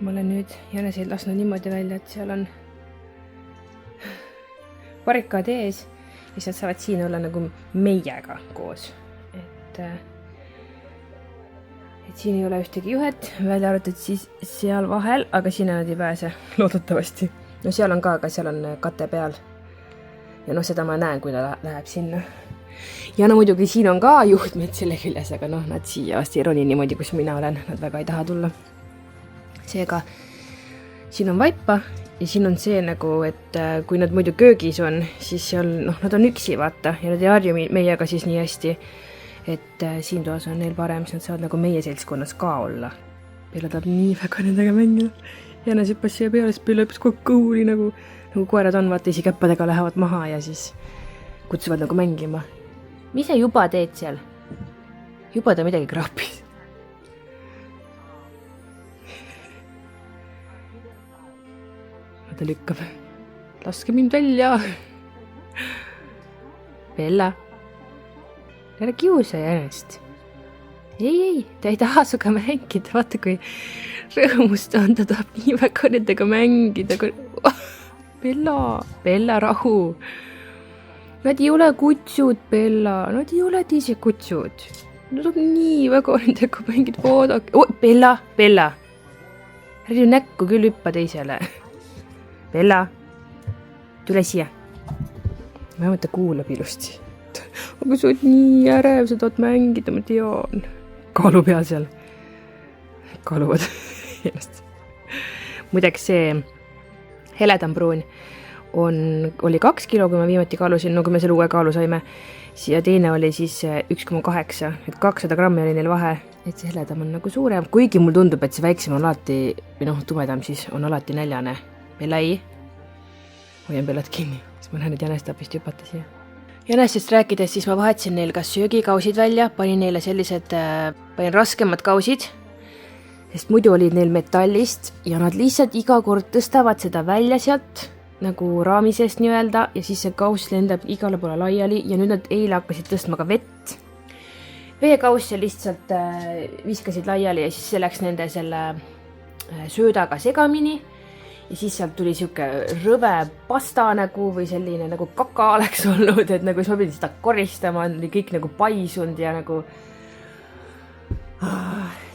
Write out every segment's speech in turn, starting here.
Ma olen nüüd jäneseid lasknud niimoodi välja, et seal on barrikaad ees ja siis nad saavad siin olla nagu meiega koos. Et siin ei ole ühtegi juhet, välja arvatud siis seal vahel, aga sinna nad ei pääse, loodetavasti. No seal on ka, aga seal on kate peal. Ja seda ma näen, kui ta läheb sinna. Ja muidugi siin on ka juhtmed selle küljes, aga nad siia vast ei roni niimoodi, kus mina olen. Nad väga ei taha tulla. Seega, siin on vaipa ja siin on see nagu, et kui nad muidu köögis on, siis seal, nad on üksi vaata ja nad ei harju meiega siis nii hästi, et siin toas on neil parem, siis nad saavad nagu meie seltskonnas ka olla. Pella tahab nii väga nendega mängida. Jänes hüppas siia peale, siis Pella hüppas kogu kõhuli nagu koerad on, vaata isi käppadega lähevad maha ja siis kutsuvad nagu mängima. Mis sa juba teed seal? Juba ta midagi kraapis. Ta lükkab. Laske mind välja. Bella. Ära kiusa Jänest. Ei, ta ei taha suga mängida. Vaata, kui rõõmus ta on, ta tahab nii väga nendega mängida. Bella, rahu. Nad ei ole kutsud, Bella. Nad ei ole teised kutsud. Nad on nii väga nendega mängida. Vaadake. Bella. Ära ju näkku küll hüppa teisele. Bella, tule siia. Vähemalt ta kuulab ilusti. Aga sa oled nii ärev, sa tahad mängida, ma tean. Kaalu peal seal. Kaaluvad ennast. Muideks see heledam pruun oli 2 kilo, kui ma viimati kaalusin, kui me selle uue kaalu saime. Ja teine oli siis 1,8, et 200 grammi oli neil vahe, et see heledam on nagu suurem. Kuigi mul tundub, et see väiksem on alati, või tumedam siis on alati näljane. Bella ei. Hoian Bellat kinni, siis ma näen, et Jänes tapist hüpata siia. Jänesest rääkides, siis ma vahetasin neil ka söögikausid välja, panin neile sellised, panin raskemad kausid, sest muidu olid neil metallist ja nad lihtsalt iga kord tõstavad seda välja sealt, nagu raami seest nii-öelda, ja siis see kaus lendab igale poole laiali ja nüüd nad eile hakkasid tõstma ka vett. Veekausse lihtsalt viskasid laiali ja siis see läks nende selle söödaga segamini. Ja siis sealt tuli siuke rõve pasta nagu või selline nagu kaka oleks olnud, et nagu siis ma pidin seda koristama, oli kõik nagu paisunud ja nagu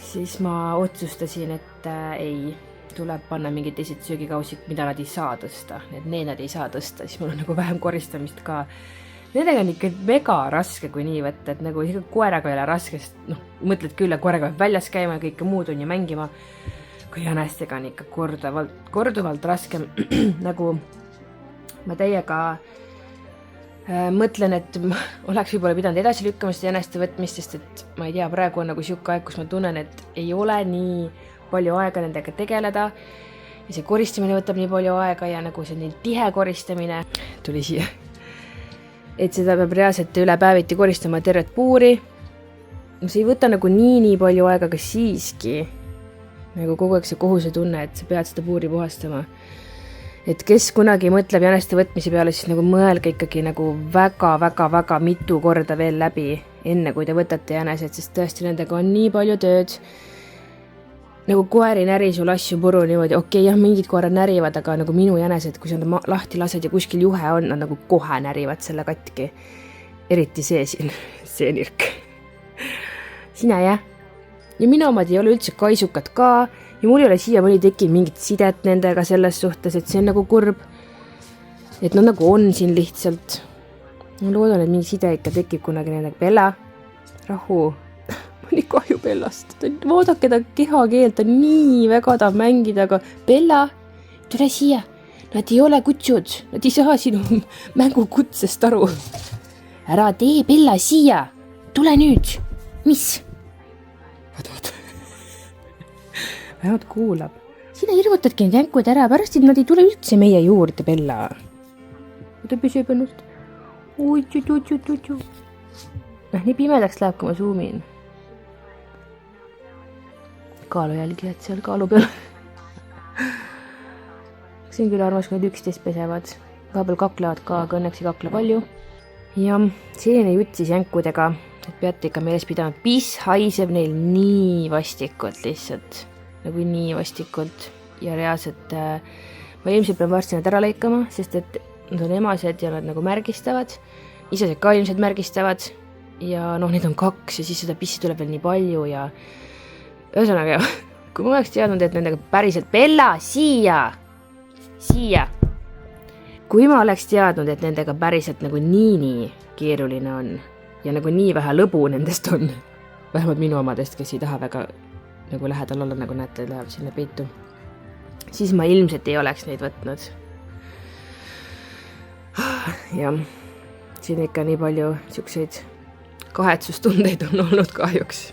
siis ma otsustasin, et ei, tuleb panna mingid teised söögikausid, mida nad ei saa tõsta, need nad ei saa tõsta, siis mul on nagu vähem koristamist ka. Nendega on ikka mega raske, kui nii võtta, et nagu koeraga ei ole raske, sest mõtled küll, et koeraga peab väljas käima ja kõike muud on ja mängima. Kui Jänestega on ikka korduvalt raskem, nagu ma teiega mõtlen, et oleks võib-olla pidanud edasi lükkama seda Jäneste võtmist, sest et ma ei tea, praegu on nagu siuke aeg, kus ma tunnen, et ei ole nii palju aega nendega tegeleda ja see koristamine võtab nii palju aega ja nagu see nii tihe koristamine tuli siia, et seda peab reaalselt üle päeviti koristama tervet puuri. See ei võta nagu nii palju aega, aga siiski nagu kogu aeg see kohuse tunne, et sa pead seda puuri puhastama. Et kes kunagi mõtleb Jäneste võtmise peale, siis nagu mõelge ikkagi nagu väga mitu korda veel läbi, enne kui te võtate Jänesed, sest tõesti nendega on nii palju tööd. Nagu koer ei näri sul asju puru niimoodi, okei, mingid koerad närivad, aga nagu minu Jänesed, kui sa lahti lased ja kuskil juhe on, nad nagu kohe närivad selle katki. Eriti see siin, see nirk. Sina jah? Ja mina omad ei ole üldse kaisukad ka ja mul ei ole siia mõni tekkinud mingit sidet nendega selles suhtes, et see on nagu kurb. Et nad nagu on siin lihtsalt. Ma loodan, et mingi side ikka tekib kunagi nendega. Bella, rahu. Ma nii kahju Bellast. Vaadake ta kehakeelt, ta nii väga tahab mängida, aga Bella, tule siia. Nad ei ole kutsud. Nad ei saa sinu mängukutsest aru. Ära tee Bella siia. Tule nüüd. Mis? Vaat. Vähemalt kuulab. Sina hirmutadki need jänkud ära, pärast nad ei tule üldse meie juurde, Bella. Ta püsib ennast. Nii pimedaks läheb, kui ma zoomin. Kaalujälgijad seal kaalu peal. See on küll armas, kui nad 11 pesevad. Vahepeal kaklevad ka, aga õnneks ei kakle palju. Ja selline jutt siis jänkudega. Et peate ikka meeles pidama, pis haiseb neil nii vastikult lihtsalt. nagu nii vastikult ja reaalselt ma ilmselt pean varsti nad ära lõikama, sest et nad on emased ja nad nagu märgistavad, isesed ka ilmselt märgistavad ja noh, neid on 2 ja siis seda pissi tuleb veel nii palju ja ühesõnaga, kui ma oleks teadnud, et nendega päriselt Bella, siia! Kui ma oleks teadnud, et nendega päriselt nagu nii keeruline on ja nagu nii vähe lõbu nendest on, vähemalt minu omadest, kes ei taha väga nagu lähedal olla, nagu näete, läheb sinna peitu, siis ma ilmselt ei oleks neid võtnud. Jah, siin ikka nii palju siukseid kahetsustundeid on olnud kahjuks.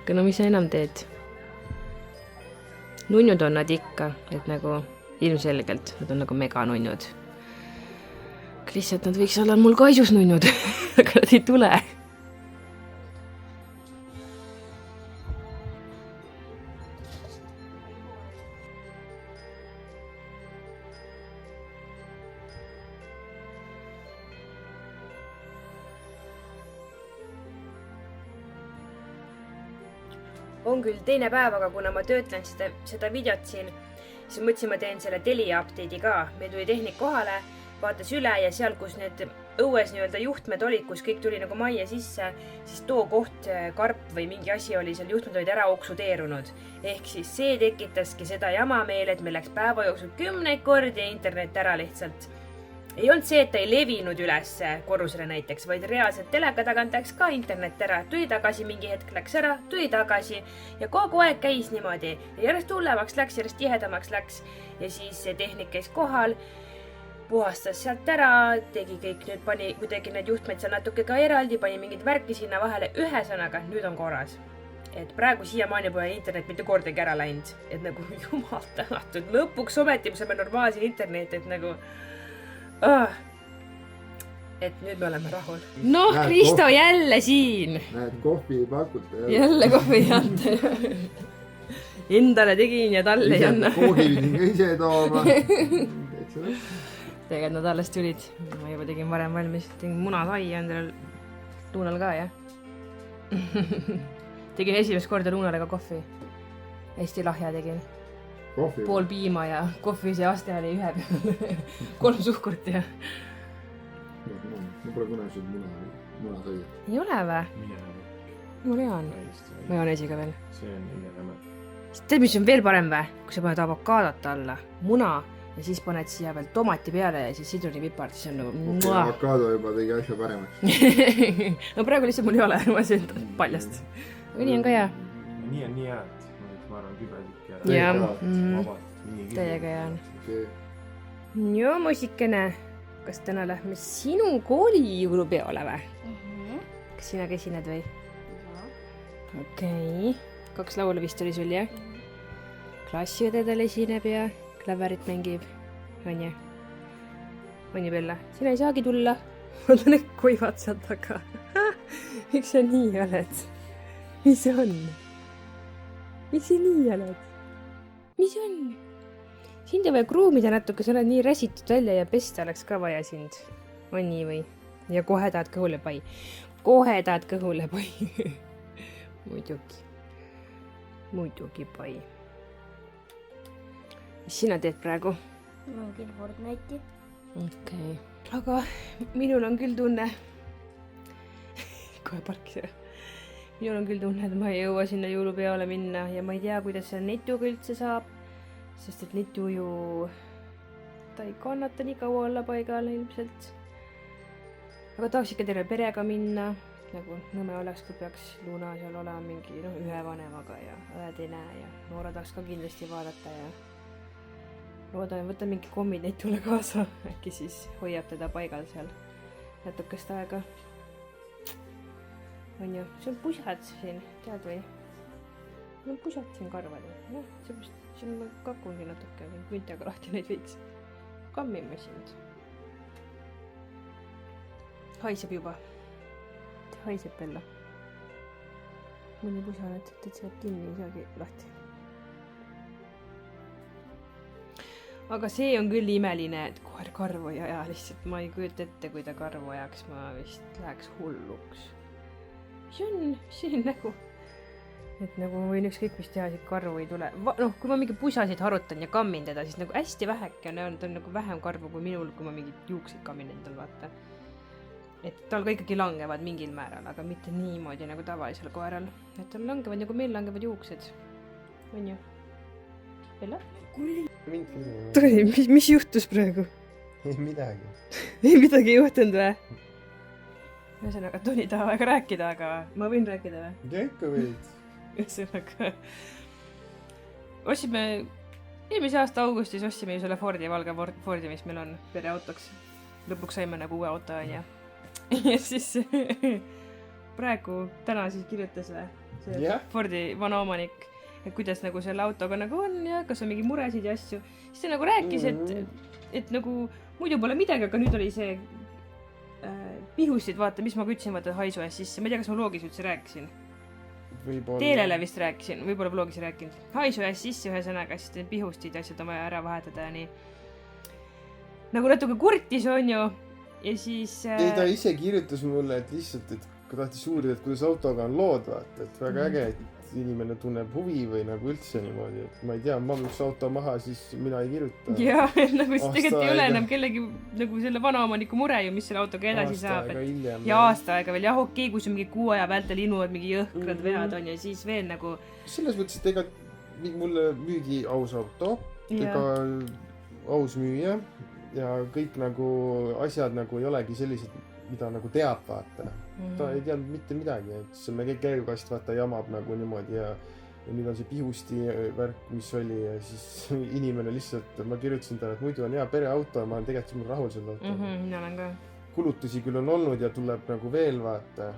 Aga no mis sa enam teed? Nunnud on nad ikka, et nagu ilmselgelt nad on nagu meganunnud. Aga lihtsalt nad võiks olla mul kaisus nunnud, aga nad ei tule. On küll teine päev, aga kuna ma töötlen seda videot siin, siis mõtlesin, ma teen selle Telia update'i ka. Meil tuli tehnik kohale, vaatas üle ja seal, kus need õues nii-öelda juhtmed olid, kus kõik tuli nagu majja sisse, siis too koht, karp või mingi asi oli, seal juhtmed olid ära oksudeerunud. Ehk siis see tekitaski seda jama meil, et meil läks päeva jooksul 10 kordi internet ära lihtsalt. Ei olnud see, et ta ei levinud üles korrusele näiteks, vaid reaalselt teleka tagant läks ka internet ära. Tuli tagasi, mingi hetk läks ära, tuli tagasi ja kogu aeg käis niimoodi. Ja järjest hullemaks läks, järjest tihedamaks läks ja siis tehnik käis kohal, puhastas sealt ära, tegi kõik, nüüd pani kuidagi need juhtmed seal natuke ka eraldi, pani mingid värki sinna vahele. Ühesõnaga, nüüd on korras. Et praegu siiamaani pole internet mitte kordagi ära läinud. Et nagu jumal tänatud, lõpuks ometi saame normaalse internet, et nagu... Et nüüd me oleme rahul. Noh, Kristo jälle siin. Näed, kohvi ei pakuta. Jälle kohvi ei anta. Endale tegin ja talle ei anna. Kohvi pidin ka ise tooma. Tegelikult nad alles tulid. Ma juba tegin varem valmis. Tegin munasai endale Luunal ka, jah. Tegin esimest korda Luunale ka kohvi. Hästi lahja tegin. Kohvi? Pool piima ja kohvi see aste oli 1 peal. 3 suhkurt ja... Ma pole kuna süd muna sõia. Ei ole vä? Mul on. Majoneesiga veel. See on enne. Tead, mis on veel parem vä? Kui sa paned avokaadot alla, muna ja siis paned siia veel tomati peale ja siis sidrunipipard, siis on nagu... Okay, avokaado juba tegi asja paremaks. No praegu lihtsalt mul ei ole, ma söön paljast. Aga nii on ka hea. Nii on nii hea, et ma arvan kübedik ja vabalt. Täiega hea on. Joo, musikene. Kas täna lähme sinu kooli jõulupeole vä? Kas sina ka esined või? Okei. 2 laulu vist oli sul, jah? Klassiõdedel esineb ja klaverit mängib. On ju? On ju, Bella? Sina ei saagi tulla. Ma olen koivad sealt taga. Miks sa nii oled? Mis see on? Miks sa nii oled? Mis on? Sind ei vaja kruumida natuke, sa oled nii räsitud välja ja pesta oleks ka vaja sind. On nii või? Ja kohe tahad kõhule pai. Kohe tahad kõhule pai. Muidugi. Muidugi pai. Mis sina teed praegu? Mängin Fortnite'i. Okei. Aga minul on küll tunne. Kohe parkis ära. Minul on küll tunne, et ma ei jõua sinna jõulupeole minna ja ma ei tea, kuidas see netuga üldse saab. Sest et netu ju... Ta ei kannata nii kaua olla paigal ilmselt. Aga tahaks ikka terve perega minna. Nagu nõme oleks, kui peaks Luuna seal olema mingi 1 vanemaga ja õed ei näe ja Noora tahaks ka kindlasti vaadata ja loodan, võtta mingi kommid netule kaasa. Äkki siis hoiab teda paigal seal natukest aega. On ju, see on pusad siin, tead või? No pusad siin karvadel. Noh, seepärast siin ma kakungi natuke, küntaga lahti neid veits. Kammime sind. Haiseb juba. Haiseb, Bella. Mõni pusa on, et sealt kinni ei saagi lahti. Aga see on küll imeline, et koer karvu ei aja lihtsalt. Ma ei kujuta ette, kui ta karvu ajaks, ma vist läheks hulluks. Mis on nägu? et nagu võin ükskõik mis teha, siit karvu ei tule. Noh, kui ma mingi pusasid harutan ja kammin teda, siis nagu hästi väheke on, ta on nagu vähem karvu kui minul, kui ma mingid juukseid kammin endal, vaata. Et tal ka ikkagi langevad mingil määral, aga mitte niimoodi nagu tavalisel koeral. Et tal langevad nagu meil langevad juuksed. On ju? Bella? Tuli, mis juhtus praegu? Ei midagi. Ei midagi ei juhtunud või? Ühesõnaga, Toni tahab väga rääkida, aga ma võin rääkida või? Ja ikka võid. Ühesõnaga, ostsime, eelmise aasta augustis ostsime ju selle Fordi, valge Fordi, mis meil on pereautoks. Lõpuks saime nagu uue auto, on ja. Ja siis praegu, täna siis kirjutas see Fordi vanaomanik, et kuidas nagu selle autoga nagu on ja kas on mingi muresid ja asju. Siis ta nagu rääkis, et nagu muidu pole midagi, aga nüüd oli see pihusid, vaata, mis ma kütsin, vaata haisu ees sisse. Ma ei tea, kas ma vlogis üldse rääkisin. Teelele vist rääkisin, võib-olla vlogis rääkinud. Haisu ees sisse ühesõnaga, siis pihustid ja asjad on vaja ära vahetada ja nii. Nagu natuke kurtis on ju. Ja siis... Ei, ta ise kirjutas mulle, et lihtsalt, et kui tahtis uurida, et kuidas autoga on lood, vaata, et väga äge, et inimene tunneb huvi või nagu üldse niimoodi, et ma ei tea, ma üks auto maha, siis mina ei kirjuta. Jaa, nagu siis tegelikult ei ole enam kellegi nagu selle vanaomaniku mure ju, mis selle autoga edasi saab. Ja aasta aega veel, jah, okei, kui sul mingi 6 aja vältel inuvad mingi jõhkrad vead on ja siis veel nagu... Selles mõttes, et ega mulle müügi aus auto, ega aus müüja ja kõik nagu asjad nagu ei olegi sellised, mida nagu teab, vaata. Ta ei teadnud mitte midagi, et see me kõik käigukast vaata jamab nagu niimoodi ja nüüd on see pihusti värk, mis oli ja siis inimene lihtsalt, ma kirjutasin talle, et muidu on hea pereauto ja ma olen tegelikult rahul selle auto. Mina olen ka. Kulutusi küll on olnud ja tuleb nagu veel vaata,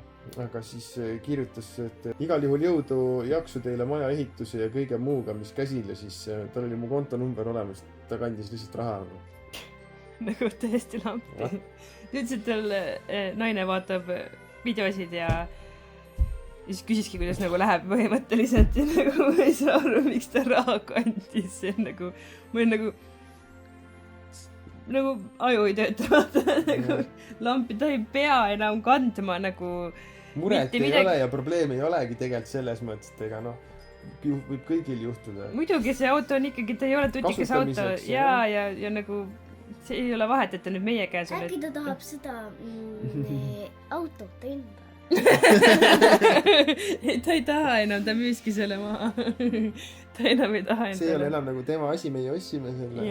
aga siis kirjutas, et igal juhul jõudu jaksu teile maja ehituse ja kõige muuga, mis käsil ja siis tal oli mu kontonumber olemas, ta kandis lihtsalt raha. Nagu täiesti lampi. Nüüd see tal naine vaatab videosid ja siis küsiski, kuidas nagu läheb põhimõtteliselt ja nagu ma ei saa aru, miks ta raha kandis. See on nagu, ma olen nagu aju ei tööta, nagu lampi, ta ei pea enam kandma nagu muret ei ole ja probleem ei olegi tegelikult selles mõttes, et ega noh, võib kõigil juhtuda. Muidugi see auto on ikkagi, ta ei ole tutikas auto ja nagu see ei ole vahet, et ta nüüd meie käes on. Äkki ta tahab seda autot enda. Ta ei taha enam, ta müüski selle maha. Ta enam ei taha enda. See ei ole enam nagu tema asi, meie ossime selle.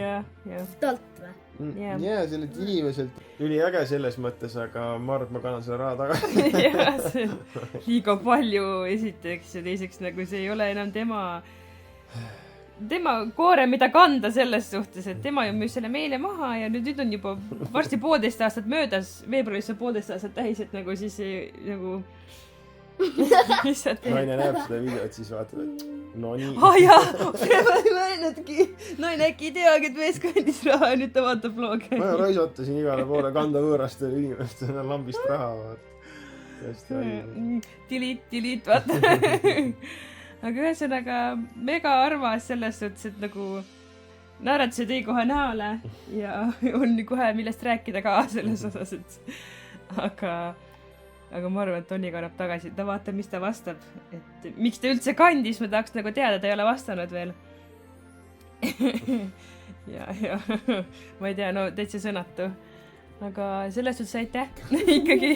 Talt või? Jaa, sellelt inimeselt. Üli äge selles mõttes, aga ma arvan, et ma kannan selle raha tagasi. Jaa, see on liiga palju esiteks ja teiseks nagu see ei ole enam tema koore, mida kanda selles suhtes, et tema ju müüs selle meile maha ja nüüd on juba varsti 1,5 aastat möödas, veebruaris on 1,5 aastat täis, et nagu siis nagu naine näeb seda videot, siis vaatab, et no nii. Naine äkki ei teagi, et mees kandis raha ja nüüd ta vaatab vlogi. Ma raisotasin igale poole kanda võõrastele inimestele lambist raha. Delete, vaata. Aga ühesõnaga mega arvas selles suhtes, et nagu naeratused ei kohe näole ja on kohe millest rääkida ka selles osas, et aga ma arvan, et Toni kannab tagasi, ta vaatab, mis ta vastab, et miks ta üldse kandis, ma tahaks nagu teada, ta ei ole vastanud veel. ja ma ei tea, no täitsa sõnatu. Aga selles suhtes aitäh ikkagi.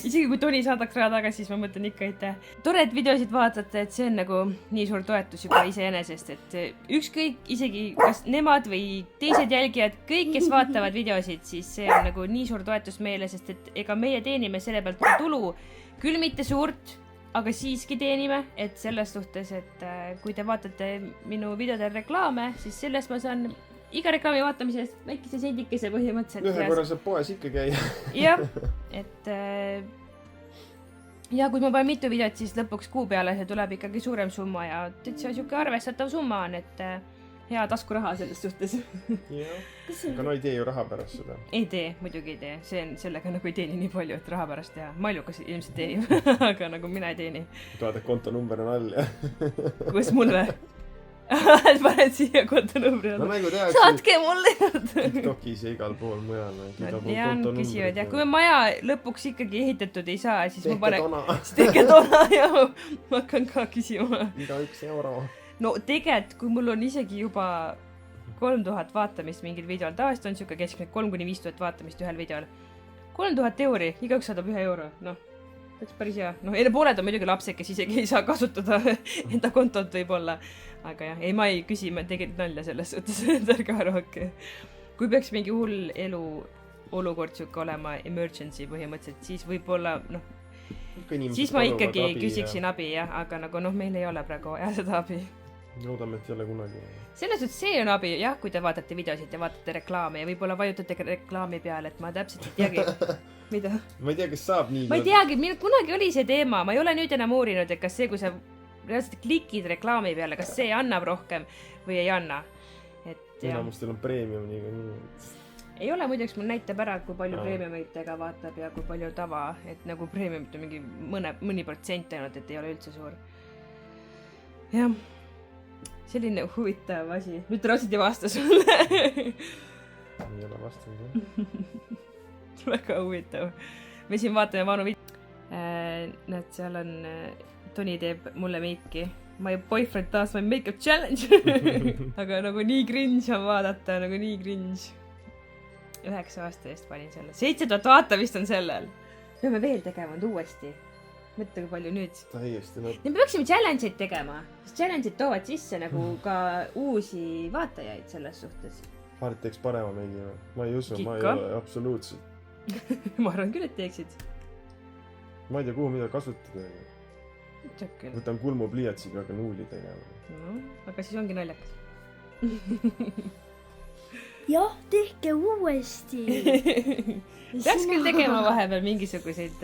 Isegi kui Toni saadaks raha tagasi, siis ma mõtlen ikka aitäh. Tore, et videosid vaatate, et see on nagu nii suur toetus juba iseenesest, et ükskõik isegi kas nemad või teised jälgijad, kõik, kes vaatavad videosid, siis see on nagu nii suur toetus meile, sest et ega meie teenime selle pealt tulu, küll mitte suurt, aga siiski teenime, et selles suhtes, et kui te vaatate minu videodel reklaame, siis sellest ma saan iga reklaami vaatamise eest väikese sendikese põhimõtteliselt. Ühe korra saab poes ikka käia. Jah, et ja kui ma panen mitu videot, siis lõpuks kuu peale see tuleb ikkagi suurem summa ja täitsa siuke arvestatav summa on, et hea taskuraha selles suhtes. Aga no ei tee ju raha pärast seda. Ei tee, muidugi ei tee. See on sellega nagu ei teeni nii palju, et raha pärast teha. Maljukas ilmselt teenib, aga nagu mina ei teeni. Tahad, et kontonumber on all, jah? Kus mul või? paned siia kontonumbri no alla . nagu tehakse saatke mulle . TikTokis ja igal pool mujal . Nad jah küsivad ja kui maja lõpuks ikkagi ehitatud ei saa , siis ma tehke panen , tona . siis tehke tona ja ma hakkan ka küsima . iga 1 euro . no tegelikult , kui mul on isegi juba 3000 vaatamist mingil videol , tavaliselt on siuke keskmiselt 3-5 tuhat vaatamist ühel videol . 3000 euri , igaüks saadab 1 euro , noh , oleks päris hea . noh , pooled on muidugi lapsed , kes isegi ei saa kasutada enda kontot võib-olla . aga jah , ei , ma ei küsi , ma tegin nalja selles suhtes , et ärge arvake . kui peaks mingi hull elu olukord siuke olema , emergency põhimõtteliselt , siis võib-olla noh , siis ma ikkagi küsiksin abi jah , aga nagu noh , meil ei ole praegu vaja seda abi . loodame , et ei ole kunagi . selles suhtes see on abi jah , kui te vaatate videosid ja vaatate reklaame ja võib-olla vajutate reklaami peale , et ma täpselt ei teagi , mida . ma ei tea , kas saab nii . ma ei teagi , meil kunagi oli see teema , ma ei ole nüüd enam uurinud , et kas see , kui sa reaalselt klikid reklaami peale , kas see annab rohkem või ei anna . et jah , enamustel on premium niikuinii . ei ole muideks , mul näitab ära , kui palju premiumitega vaatab ja kui palju tava , et nagu premiumit on mingi mõni protsent ainult , et ei ole üldse suur . jah , selline huvitav asi , nüüd raudselt ei vasta sulle . ei ole vastanud jah . väga huvitav . me siin vaatame vanu näed , seal on , Toni teeb mulle meiki . My boyfriend does my makeup challenge . aga nagu nii cringe on vaadata , nagu nii cringe . 9 aasta eest panin selle , 7000 vaatamist on sellel . peame veel tegema nüüd uuesti . mõtle , kui palju nüüd . täiesti noh . me peaksime challenge eid tegema , sest challenge'id toovad sisse nagu ka uusi vaatajaid selles suhtes . Mart teeks parema meigi või ? ma ei usu , ma ei Ikka. ole absoluutselt . ma arvan küll , et teeksid . ma ei tea , kuhu mida kasutada . tead küll . võtan kulmupliiatsiga , hakkan nuuli tegema . no , aga siis ongi naljakas . jah , tehke uuesti . peaks küll tegema vahepeal mingisuguseid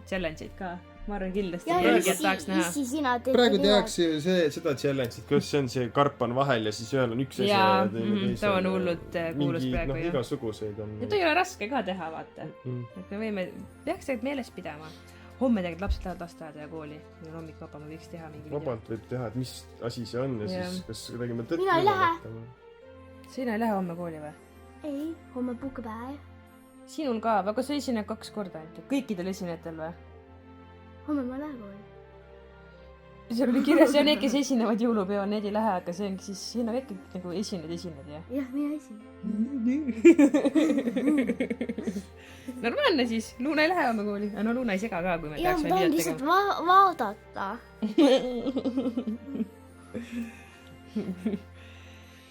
challenge eid ka . ma arvan kindlasti , jälgijad tahaks näha . issi sina teed . praegu tehakse ju seda challenge'it , kuidas see on , see karp on vahel ja siis ühel on üks asi Jaa, ja teine teisel . ta on hullult kuulus praegu, jah. igasuguseid on . ja ta ei ole raske ka teha , vaata . et me võime , peaks tegelikult meeles pidama . homme tegelikult lapsed lähevad lasteaeda ja kooli . meil on hommikvaba , me võiks teha mingi video . vabalt võib teha , et mis asi see on ja Jah. siis kas tegime tõtt . Mina ei lähe. . sina ei lähe homme kooli või ? ei , homme puhkepäev . sinul ka , aga sa esined 2 korda ainult . kõikidel esinejatel või ? homme ma lähen kooli . seal oli kirjas ja need , kes esinevad jõulupeol , need ei lähe , aga see ongi siis , sina ikka nagu esined , jah ? jah , mina esinen . normaalne siis , Luuna ei lähe homme kooli . no Luuna ei sega ka , kui me jah , ma peaksime tahan videot lihtsalt tegema . vaadata .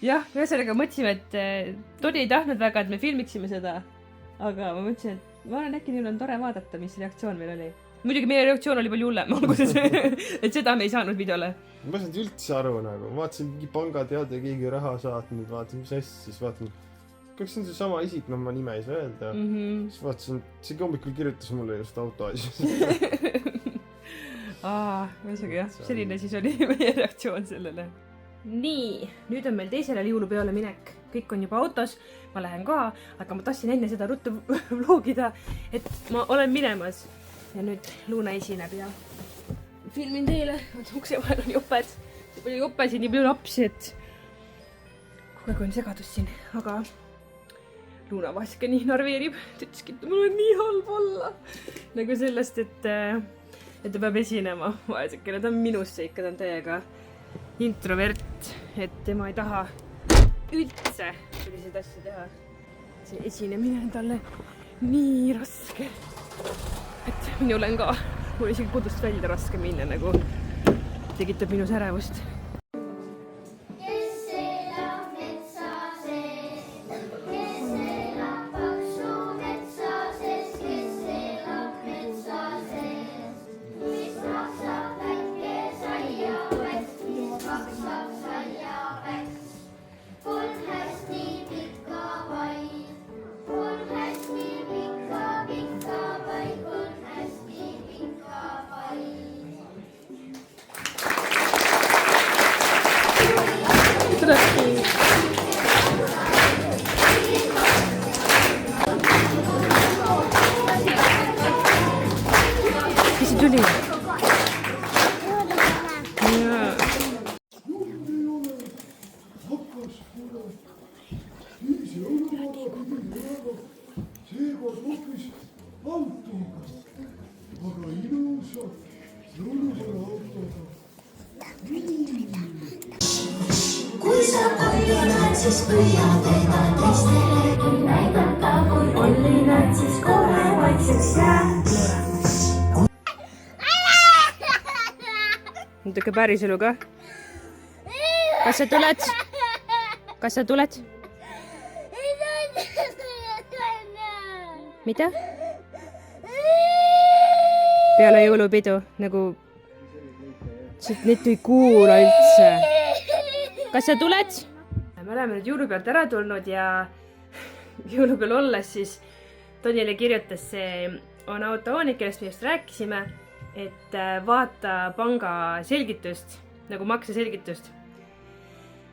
jah , ühesõnaga mõtlesime , et Toni ei tahtnud väga , et me filmiksime seda . aga ma mõtlesin , et ma arvan , äkki neil on tore vaadata , mis reaktsioon meil oli . muidugi meie reaktsioon oli palju hullem alguses , et seda me ei saanud videole . ma ei saanud üldse aru nagu , ma vaatasin mingi pangateade , keegi raha saatnud , vaatasin , mis asja , siis vaatasin , kas see on seesama isik , no ma nime ei saa öelda . siis vaatasin , see hommikul kirjutas mulle just autoasjas . ühesõnaga jah , selline siis oli meie reaktsioon sellele . nii , nüüd on meil teisele jõulupeole minek , kõik on juba autos , ma lähen ka , aga ma tahtsin enne seda ruttu vlogida , et ma olen minemas ja nüüd Luuna esineb ja filmin teile , ukse vahel on joped , nii palju jopesid , nii palju lapsi , et kogu aeg on segadus siin , aga Luuna vahest ka nii narveerib , ta ütleski , et mul on nii halb olla nagu sellest , et ta peab esinema vaesekene , ta on minusse ikka , ta on täiega introvert , et tema ei taha üldse selliseid asju teha . see esinemine on talle nii raske , et minul on ka , mul isegi kodust välja raske minna , nagu tekitab minus ärevust . mis see tuli ? sa ollinad, siis püüad ega teistelegi näidata, kui ollinad, siis kohe vaikseks jääd. natuke päriselu ka. kas sa tuled? kas sa tuled? mida? peale jõulupidu nagu nüüd ei kuula üldse. kas sa tuled? me oleme nüüd jõulupealt ära tulnud ja jõulupeal olles siis Tonile kirjutas see on autooonik, kellest me just rääkisime, et vaata panga selgitust, nagu makseselgitust.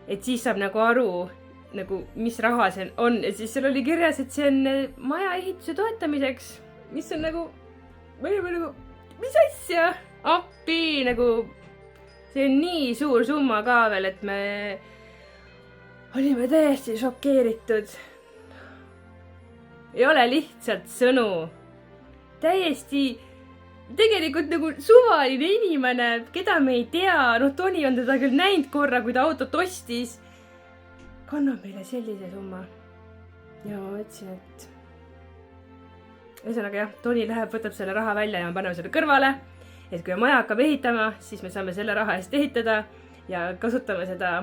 et siis saab nagu aru, nagu mis raha see on ja siis seal oli kirjas, et see on maja ehituse toetamiseks, mis on nagu, me olime nagu, mis asja, appi, nagu see on nii suur summa ka veel, et me olime täiesti šokeeritud. ei ole lihtsalt sõnu. täiesti, tegelikult nagu suvaline inimene, keda me ei tea, noh, Toni on teda küll näinud korra, kui ta autot ostis, kannab meile sellise summa. ja ma mõtlesin, et ühesõnaga jah, Toni läheb, võtab selle raha välja ja me paneme selle kõrvale, et kui maja hakkab ehitama, siis me saame selle raha eest ehitada ja kasutame seda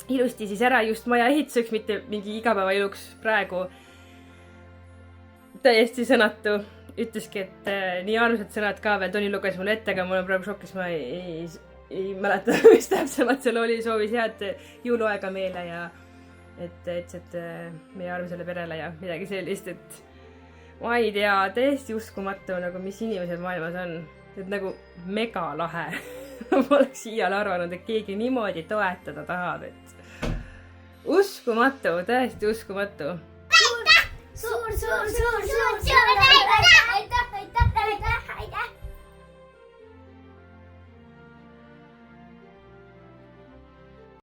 ilusti siis ära just maja ehituseks, mitte mingi igapäevaeluks praegu. täiesti sõnatu. Ütleski, et nii armsad sõnad ka veel, Toni luges mulle ette, aga mul on praegu šokis, ma ei mäleta, mis täpsemalt seal oli, soovis head jõuluaega meile ja et ütles, et meie armsale perele ja midagi sellist, et ma ei tea, täiesti uskumatu, nagu mis inimesed maailmas on. Et nagu mega lahe. ma poleks iial arvanud, et keegi niimoodi toetada tahab, et uskumatu, täiesti uskumatu. Suur aitäh!